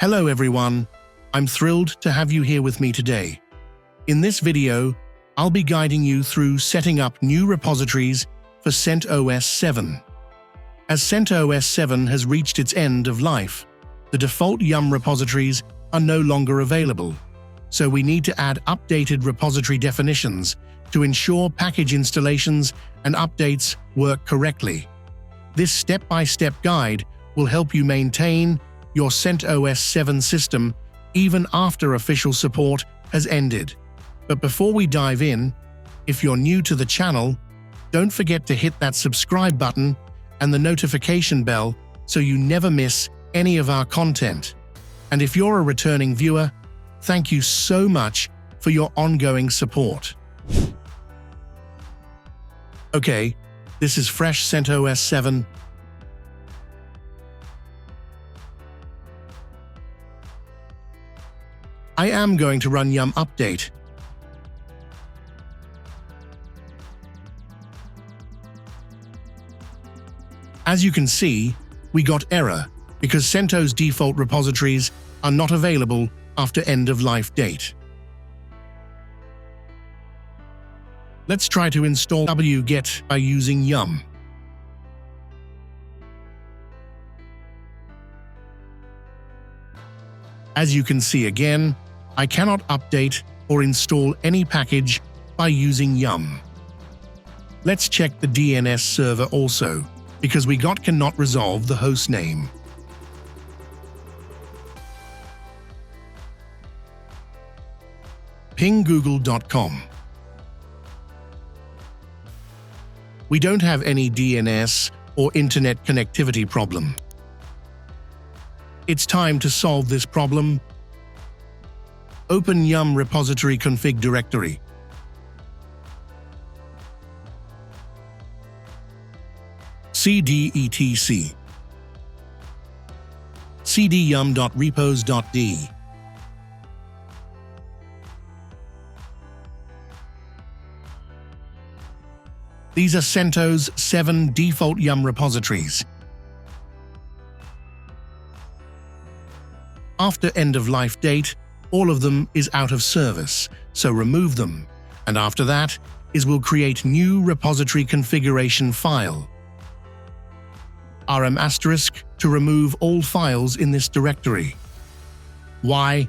Hello everyone, I'm thrilled to have you here with me today. In this video, I'll be guiding you through setting up new repositories for CentOS 7. As CentOS 7 has reached its end of life, the default Yum repositories are no longer available, so we need to add updated repository definitions to ensure package installations and updates work correctly. This step-by-step guide will help you maintain your CentOS 7 system even after official support has ended. But before we dive in, if you're new to the channel, don't forget to hit that subscribe button and the notification bell so you never miss any of our content. And if you're a returning viewer, thank you so much for your ongoing support. Okay, this is fresh CentOS 7. I am going to run Yum update. As you can see, we got error because CentOS default repositories are not available after end-of-life date. Let's try to install wget by using Yum. As you can see again, I cannot update or install any package by using Yum. Let's check the DNS server also, because we cannot resolve the host name. Ping google.com. We don't have any DNS or internet connectivity problem. It's time to solve this problem. Open Yum repository config directory. cd etc. cd yum.repos.d. These are CentOS 7 default Yum repositories. After end-of-life date, all of them is out of service, so remove them, and after that we'll create new repository configuration file. rm* to remove all files in this directory. Why?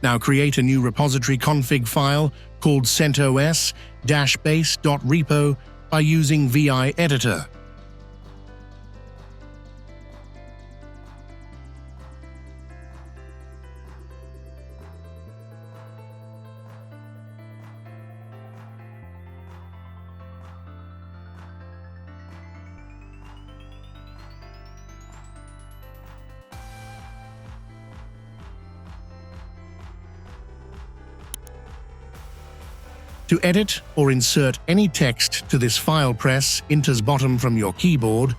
Now create a new repository config file called centos-base.repo by using vi editor. To edit or insert any text to this file, press Enter's bottom from your keyboard.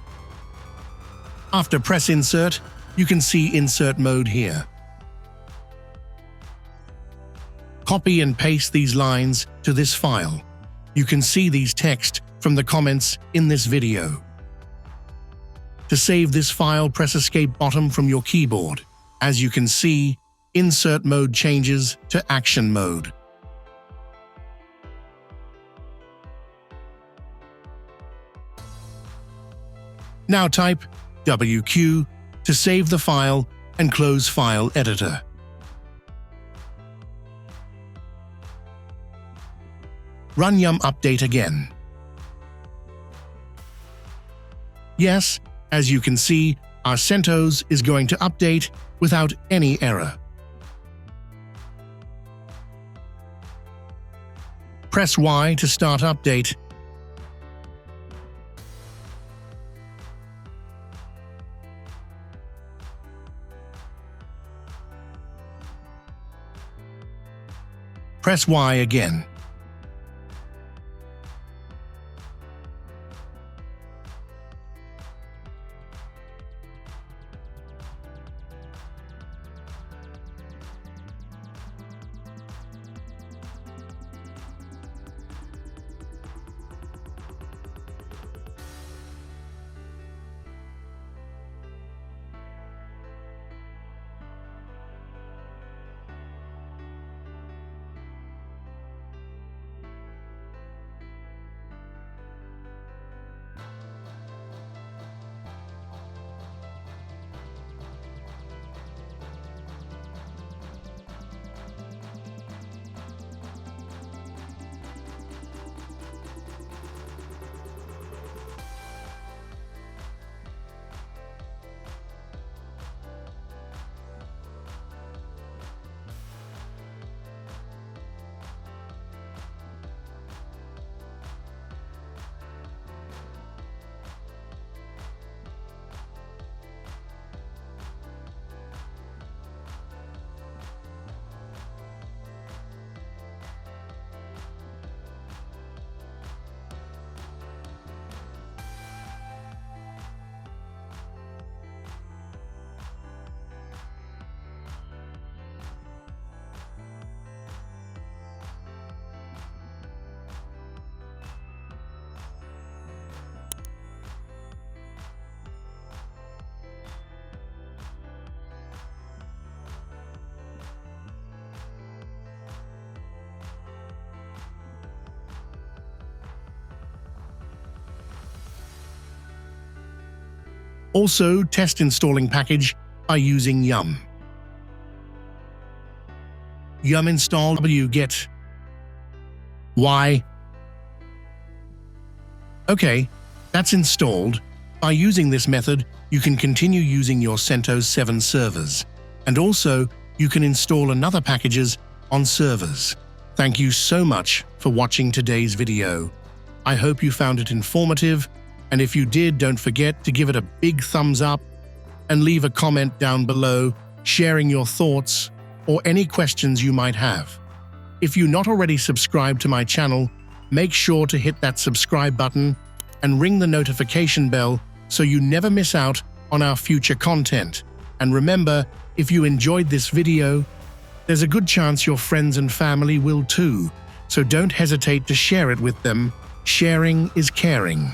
After press Insert, you can see Insert mode here. Copy and paste these lines to this file. You can see these text from the comments in this video. To save this file, press Escape bottom from your keyboard. As you can see, Insert mode changes to Action mode. Now type wq to save the file and close File Editor. Run Yum update again. Yes, as you can see, our CentOS is going to update without any error. Press Y to start update. Press Y again. Also, test installing package by using yum. Yum install wget. Why? Okay, that's installed. By using this method, you can continue using your CentOS 7 servers, and also you can install another packages on servers. Thank you so much for watching today's video. I hope you found it informative, and if you did, don't forget to give it a big thumbs up and leave a comment down below sharing your thoughts or any questions you might have. If you're not already subscribed to my channel, make sure to hit that subscribe button and ring the notification bell so you never miss out on our future content. And remember, if you enjoyed this video, there's a good chance your friends and family will too, so don't hesitate to share it with them. Sharing is caring.